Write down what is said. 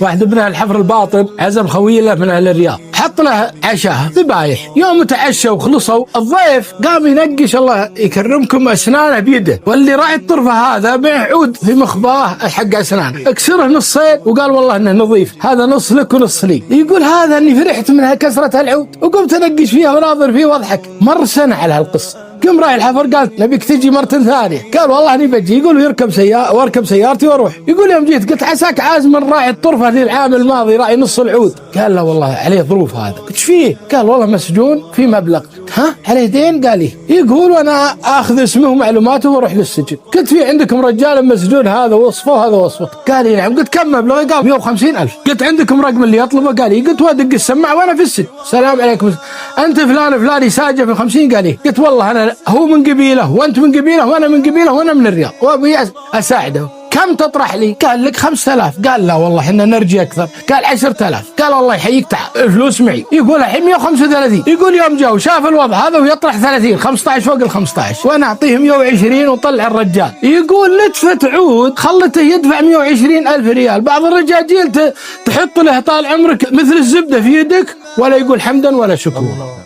واحد من أهل الحفر الباطن عزم خويه له من أهل الرياض، حط له عشاء ذبايح. يوم تعشوا وخلصوا الضيف قام ينقش الله يكرمكم أسنانه بيده، واللي راعي الطرفة هذا بعود في مخباه حق أسنانه، اكسره نصين وقال والله انه نظيف، هذا نص لك ونص لي. يقول هذا اني فرحت من كسرة العود وقمت انقش فيها وناظر فيه واضحك. مر سنة على هالقصة، قام راعي الحفر قالت نبيك تجي مرة ثانية، قال والله اني بجي. يقول ويركب واركب سيارتي واروح. يقول يوم جيت قلت عساك عازم من راعي الطرفة للعام الماضي راعي نص العود. قال لا والله عليه ظروف هذا. قلت ايش فيه؟ قال والله مسجون في مبلغ. ها عليه دين؟ قال لي. يقول وانا اخذ اسمه ومعلوماته واروح للسجن. قلت في عندكم رجال مسجون هذا وصفه وهذا وصفه؟ قال لي نعم. قلت كم مبلغه؟ قال 150,000. قلت عندكم رقم اللي يطلبه؟ قال لي. قلت وادق السماعه وانا في السجن. السلام عليكم، انت فلان فلاني ساجه في 50؟ قال لي. قلت والله انا هو من قبيله وانت من قبيله وانا من قبيله وانا من الرياض وابي اساعده. كم تطرح لي؟ قال لك 5000. قال لا والله احنا نرجي اكثر. قال 10,000. قال الله يحييك تعال الفلوس معي. يقول الحين 135. يقول يوم جاء وشاف الوضع هذا ويطرح 30 15 فوق ال 15 وانا اعطيه 120 وطلع الرجال. يقول نتفت عود خلته يدفع 120,000 ريال. بعض الرجاجيل تحط له طال عمرك مثل الزبده في يدك ولا يقول حمدا ولا شكرا.